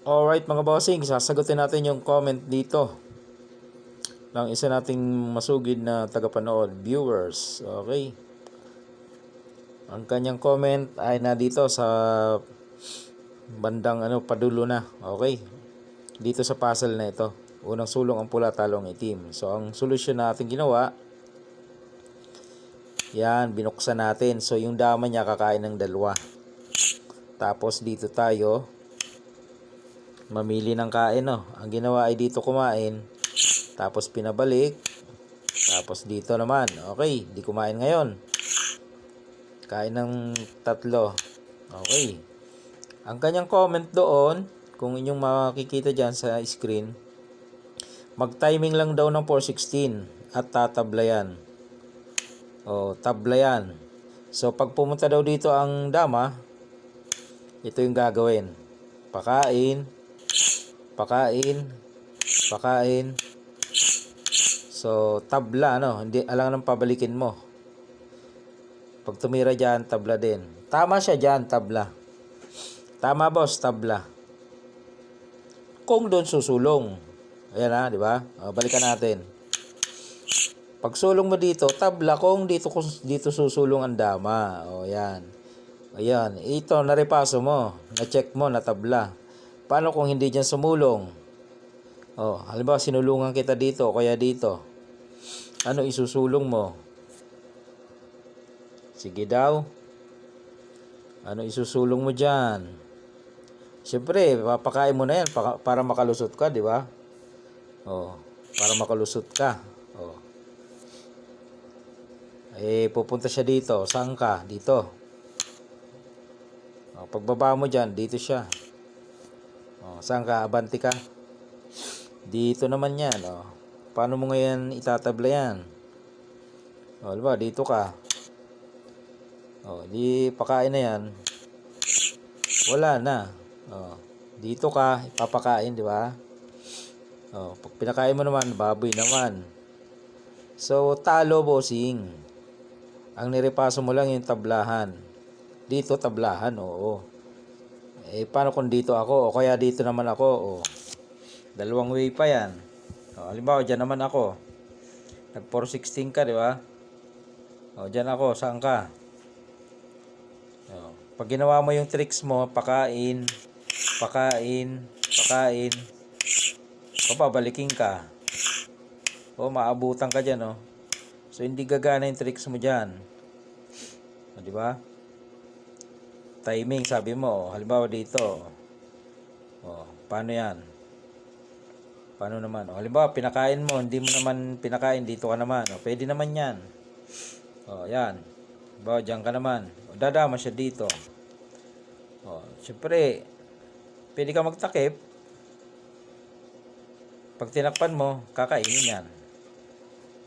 Alright mga bossing, sasagutin natin yung comment dito ng isa nating masugid na tagapanood, viewers. Okay. Ang kanyang comment ay na dito sa bandang padulo na. Okay. Dito sa puzzle na ito. Unang sulong ang pula, talong itim. So ang solusyon na ating ginawa, yan, binuksan natin. So yung dama niya kakain ng dalawa. Tapos dito tayo mamili ng kain, no. Ang ginawa ay dito kumain, tapos pinabalik, tapos dito naman. Okay, di kumain ngayon. Kain ng tatlo. Okay. Ang kanyang comment doon, kung inyong makikita dyan sa screen, mag-timing lang daw ng 416 at tatablayan. O, tablayan. So, pag pumunta daw dito ang dama, ito yung gagawin. Pakain, pakain, pakain. So, tabla, hindi alang ng pabalikin mo. Pag tumira dyan, tabla din. Tama siya dyan, tabla. Tama boss, tabla. Kung doon susulong. Ayan di ba? Balikan natin. Pag sulong mo dito, tabla. Kung dito susulong ang dama. Yan. Ayan. Ito, naripaso mo. Na-check mo, na tabla. Paano kung hindi dyan sumulong? Halimbawa, sinulungan kita dito, o kaya dito. Ano isusulong mo? Sige daw. Ano isusulong mo dyan? Siyempre, papakain mo na yan para makalusot ka, di ba? Para makalusot ka. Pupunta siya dito. Saan ka? Dito. Pagbaba mo dyan, dito siya. Saan ka? Abante ka? Dito naman yan. Paano mo ngayon itatabla yan? Diba? Dito ka. Di pakain na yan. Wala na. Dito ka, ipapakain, di ba? Pag pinakain mo naman, baboy naman. So, talo bossing. Ang nirepaso mo lang yung tablahan. Dito, tablahan, oo. Paano kung dito ako? O kaya dito naman ako? Dalawang way pa yan. Halimbawa, dyan naman ako. Nag 416 ka, di ba? Dyan ako, saan ka? Pag ginawa mo yung tricks mo, pakain, pakain, pakain, papabalikin ka. Maabutan ka dyan, So, hindi gagana yung tricks mo dyan. Di ba? Timing, sabi mo. Halimbawa dito. Paano yan? Paano naman? Halimbawa, pinakain mo. Hindi mo naman pinakain. Dito ka naman. Pwede naman yan. Yan. Halimbawa, dyan ka naman. Dadama siya dito. Siyempre, pwede ka magtakip. Pag tinakpan mo, kakainin yan.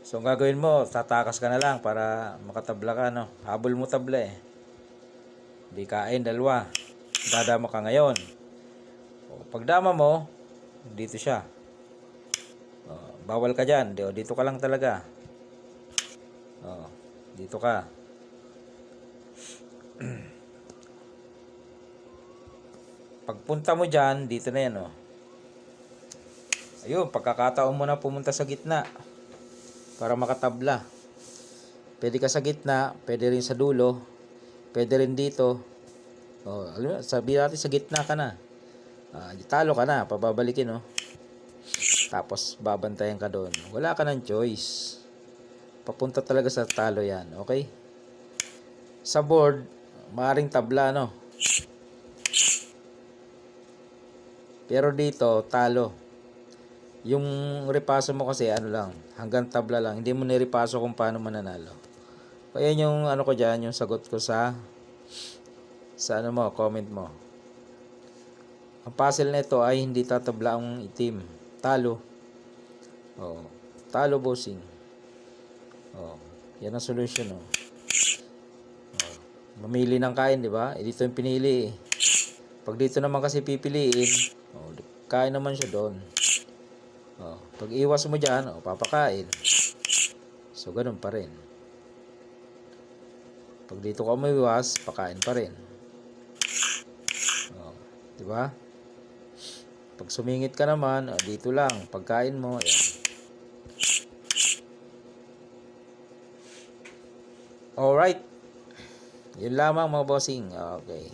So, ang gagawin mo, tatakas ka na lang para makatabla ka, Habol mo tabla Di kain, dalawa. Dadama ka ngayon. Pag dama mo, dito siya. Bawal ka dyan. Dito ka lang talaga. Dito ka. Pagpunta mo dyan, dito na yan, Ayun, pagkakataon mo na pumunta sa gitna para makatabla. Pwede ka sa gitna, pwede rin sa dulo, pwede rin dito. Sabihin natin sa gitna ka na. Talo ka na, pababalikin, Tapos babantayan ka doon. Wala ka ng choice. Papunta talaga sa talo yan, okay? Sa board, maaring tabla, Pero dito, talo. Yung repaso mo kasi lang, hanggang tabla lang. Hindi mo nirepaso kung paano mananalo. Kaya yung ko dyan, yung sagot ko sa comment mo. Ang puzzle na ito ay hindi tatabla ang itim. Talo. Talo bossing. Yan ang solution, Mamili ng kain, di ba? Dito yung pinili, Pag dito naman kasi pipiliin, kain naman siya doon. Pag iwas mo dyan, papakain. So, ganun pa rin. Pag dito ka umiwas, pakain pa rin. Di ba? Pag sumingit ka naman, dito lang, pagkain mo, ayan. Alright. Yun lamang mga bossing. Okay.